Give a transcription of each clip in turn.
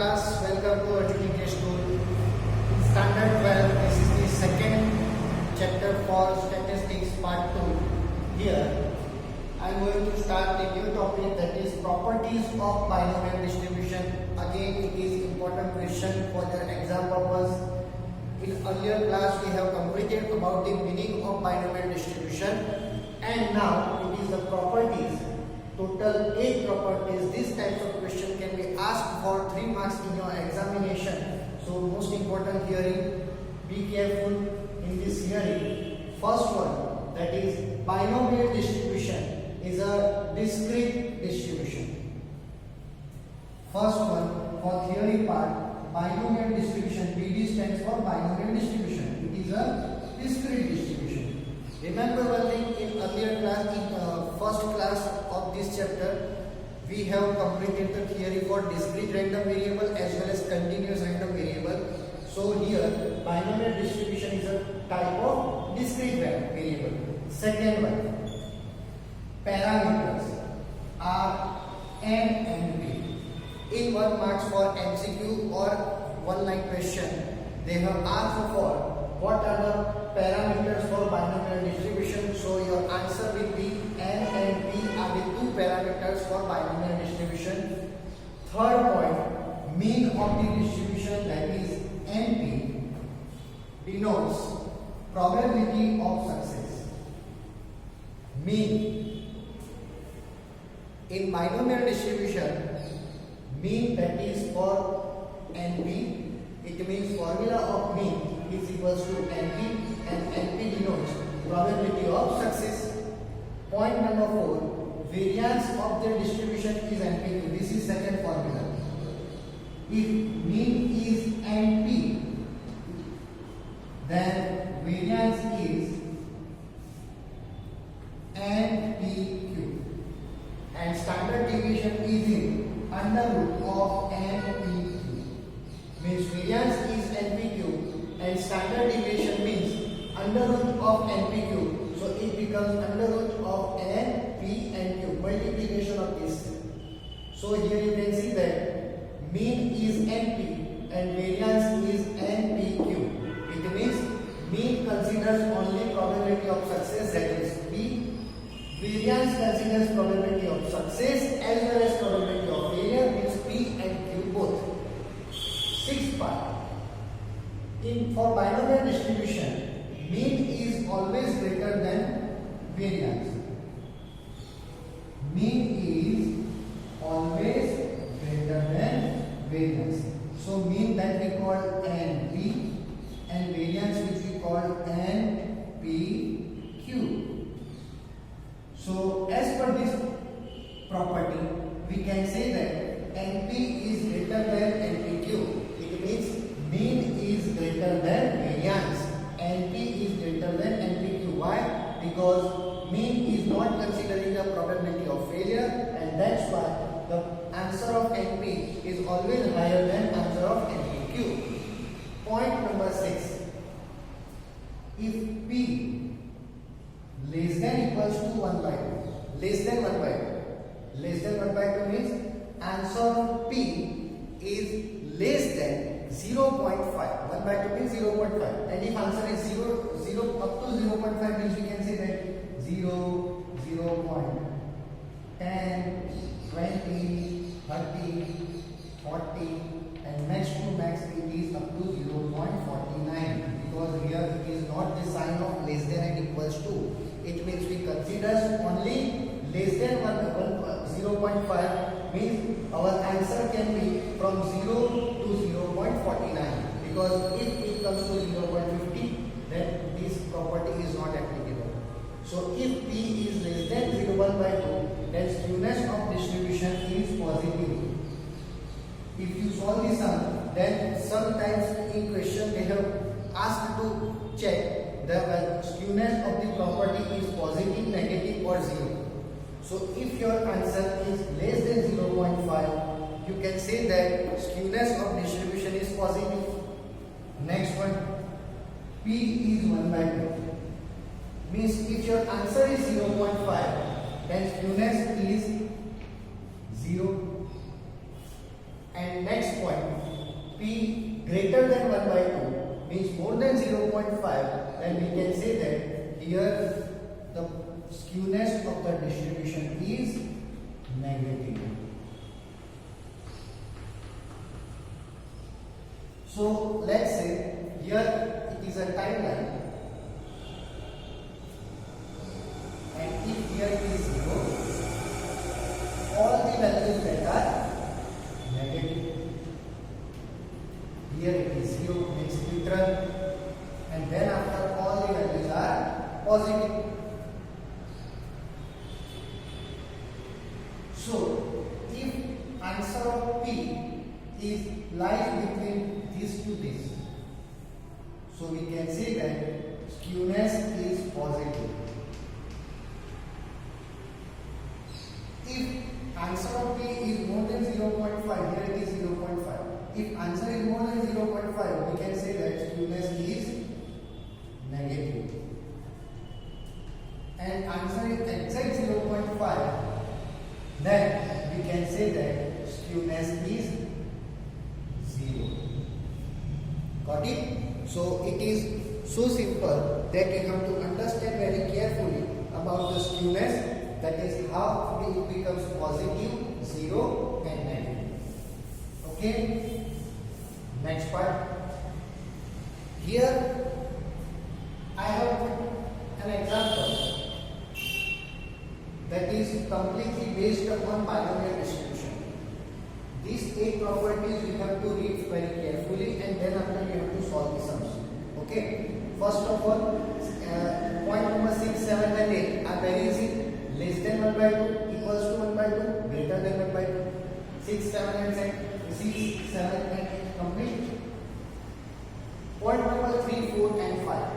class, welcome to Arjun Shool. Standard 12, this is the second chapter for statistics part 2. Here, I am going to start a new topic, that is properties of binomial distribution. Again, it is important question for the exam purpose. In earlier class, we have completed about the meaning of binomial distribution, and now it is the properties. Total 8 properties. This type of question can be asked for 3 marks in your examination. So most important hearing, be careful in this hearing. First one, that is binomial distribution is a discrete distribution. First one for theory part, binomial distribution. BD stands for binomial distribution. It is a discrete distribution. Remember one thing, in earlier class, in first class of this chapter, we have completed the theory for discrete random variable as well as continuous random variable. So here, binomial distribution is a type of discrete random variable. Second one, parameters are n and p. In 1 marks for MCQ or 1 line question, they have asked for what are the parameters for binomial distribution. So your answer will be n and p are the 2 parameters for binomial distribution. Third point, mean of the distribution, that is NP, denotes probability of success. Mean in binomial distribution, mean, that is for NP, it means formula of mean is equals to NP, and NP denotes probability of success. Point number 4, variance of the distribution is NP. This is second formula. If mean is NP, then variance is NPQ, and standard deviation is in under root of NPQ. Means variance is NPQ and standard deviation means under root of NPQ. So it becomes under root of NP and Q, multiplication of this. So here you can see that mean is NP and variance is NPQ. It means mean considers only probability of success, that is P. Variance considers probability of success as well as probability of failure, means P and Q both. Sixth part, for binomial distribution, mean is always greater than variance. Mean is always greater than variance. So mean that we call NP and variance which we call NPQ. So as per this property, we can say that NP is greater than NPQ. It means mean is greater than variance. NP is greater than NPQ. Why? Because mean is not considering the probability of failure, and that's why the answer of NP is always higher than answer of NPQ. Point number 6. If P less than equals to 1 by 2, less than 1 by 2, less than 1 by 2 means answer of P is less than 0.5. 1 by 2 means 0.5, and if answer is 0 up to 0.5 means we can say that 0, 0.10, 20, 30, 40, and max to max it is up to 0.49, because here it is not the sign of less than and equals to. It means we consider only less than 0.5 means our answer can be from 0 to 0.49, because if it comes to 0.50 then this property is not applicable. So if P is less than 0.1 by 2, then skewness of distribution is positive. If you solve the sum, then sometimes in question they have asked to check the skewness of the property is positive, negative or 0. So if your answer is less than 0.5, you can say that skewness of distribution is positive. Next one, P is 1 by 2. Means if your answer is 0.5, then skewness is 0. And next point, P greater than 1 by 2 means more than 0.5, then we can say that here the skewness of the distribution is negative. So let's say here it is a timeline, and if here is 0, all the values that are negative. Here it is 0 means neutral, and then after all the values are positive. So if answer of P is lies between this to this, so we can say that skewness is positive. If answer of P is more than 0.5, here it is 0.5. If answer is more than 0.5, we can say that skewness is negative. And answer is exact 0.5, then we can say that skewness is 0. Got it? So it is so simple that you have to understand very carefully about the skewness, that is how it becomes positive, 0 and negative. Okay? Next part. Here I have an example that is completely based upon binomial distribution. These 8 properties you have to read very carefully, and then after you have to solve the sums. Okay? First of all, point number 6, 7 and 8 are very easy. Less than 1 by 2, equals to 1 by 2, greater than 1 by 2. 6, 7 and 6, 7 and 8 complete. Point number 3, 4 and 5.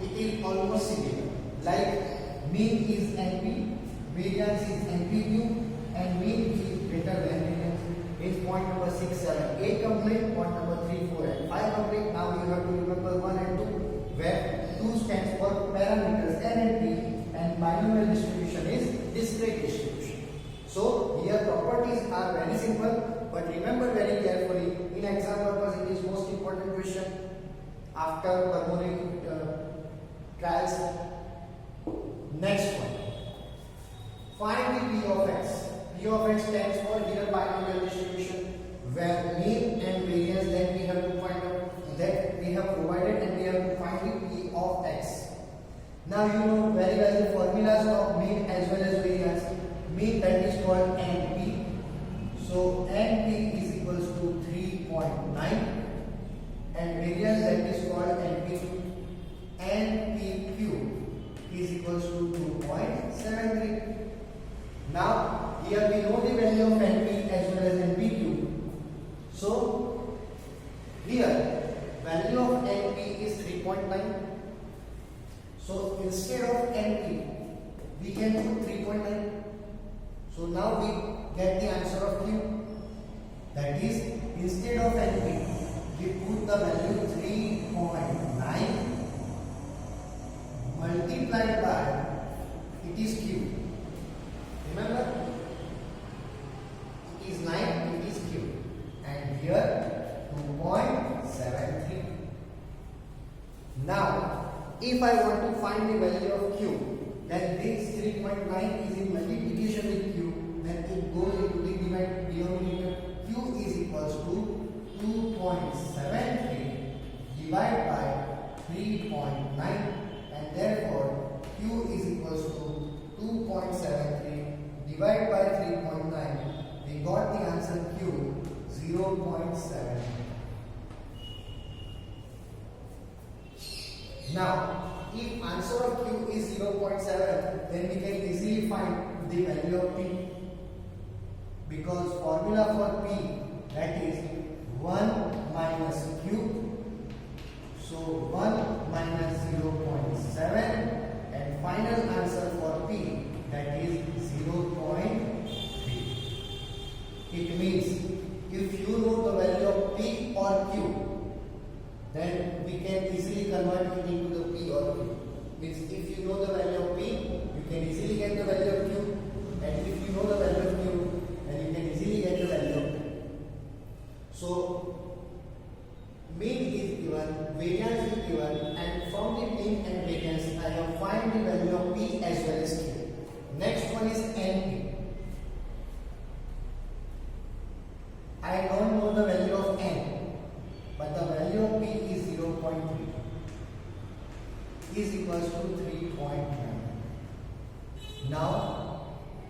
It is almost similar. Like mean is NP, variance is NPQ, and mean is greater than variance. It's point number 6, 7, 8 complete. Point number 3, 4 and 5 complete. Now you have to remember 1 and 2, where 2 stands for parameters N and P, and binomial distribution is discrete distribution. So here properties are very simple, but remember very carefully. In exam purpose, it is most important question after harmonic trials. Next one. Find the P of x. P of x stands for here binomial distribution, where mean and variance, then we have to find out that we have provided, and we have to find the P of x. Now you know very well the formulas of mean as well as variance. Mean, that is called NP. So NP is equals to 3.9, and variance, that is called NPQ. NPQ is equals to 2.73. Now here we know the value of NP as well as NPQ. So here value of NP is 3.9. So instead of NP, we can put 3.9. So now we get the answer of Q. That is, instead of NP, we put the value 3.9 multiplied by, it is Q. Remember, it is 9, it is Q. And here 2.73. Now, if I want to find the value of Q, then this 3.9 is in multiplication with Q, then it goes into the denominator. Q is equals to 2.73 divided by 3.9, and therefore Q is equals to 2.73 divided by 3.9. We got the answer Q, 0.7. Now, if answer of Q is 0.7, then we can easily find the value of P, because formula for P, that is 1 minus Q. So 1 minus 0.7, and final answer for P, that is 0.3. It means if you know the value of P or Q, then we can easily convert it into the P or Q. Means if you know the value of P, you can easily get the value of Q, and if you know the value of Q, then you can easily get the value of P. mean is given, variance is given, and from the mean and variance I have find the value of P as well as Q. Next one is NP. I don't know the value of N, but the value of P is 0.3 is equals to 3.9. Now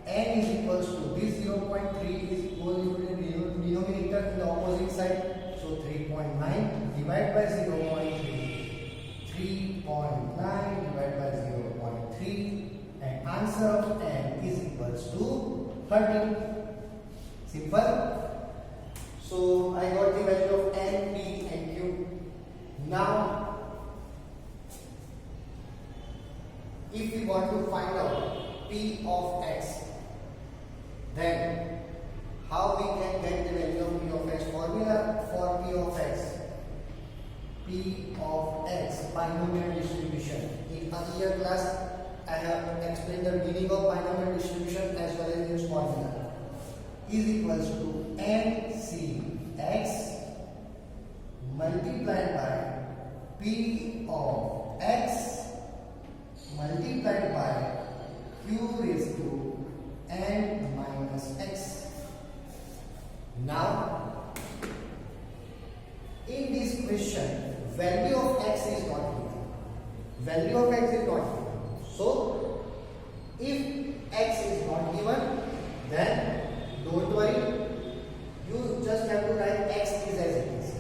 N is equals to this 0.3 is equal to the denominator in the opposite side. So 3.9 divided by 0.3. 3.9 divided by 0.3, and answer of N is equals to 13. Simple. So I got the value of N, P and Q. Now if we want to find out P of X, then how we can get the value of P of X? Formula for P of X. P of X, binomial distribution. In earlier class, I have explained the meaning of binomial distribution as well as its formula. Is equals to NCX multiplied by P of X multiplied by Q raised to N minus X. Now, in this question, value of X is not given. Value of X is not given. So, if X is not given, then don't worry. You just have to write X is as it is.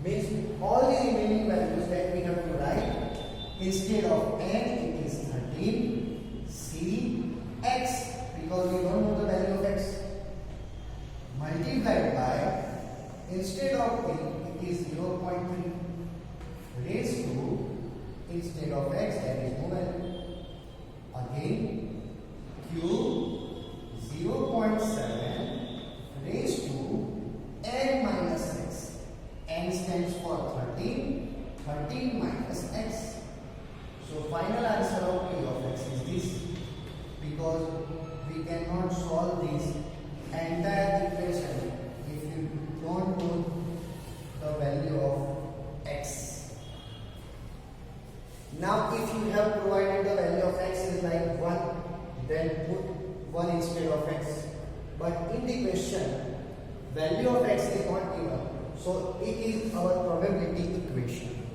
Means all the remaining values that we have to write, instead of N, it is 13 C X, because we don't know the value of X, multiplied by, instead of P, it is 0.3 raised to, instead of X, that is no value. Again, Q 0.7 raised to N minus X. N stands for 13, 13 minus X. So final answer of P of X is this, because we cannot solve this entire equation if you don't know the value of X. Now if you have provided the value of X is like 1, then put 1 instead of X. But in the question, value of X is not given, so it is our probability equation.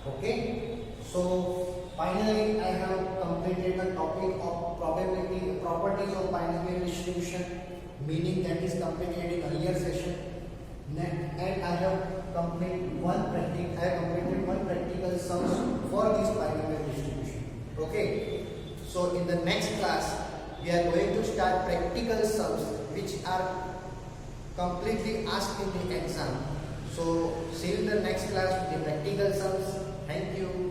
Okay? So finally I have completed the topic of probability, properties of binomial distribution, meaning that is completed in earlier session. And I have completed one practical sums for this binomial distribution. Okay? So in the next class we are going to start practical sums which are completely asked in the exam. So see you in the next class with the practical sums. Thank you.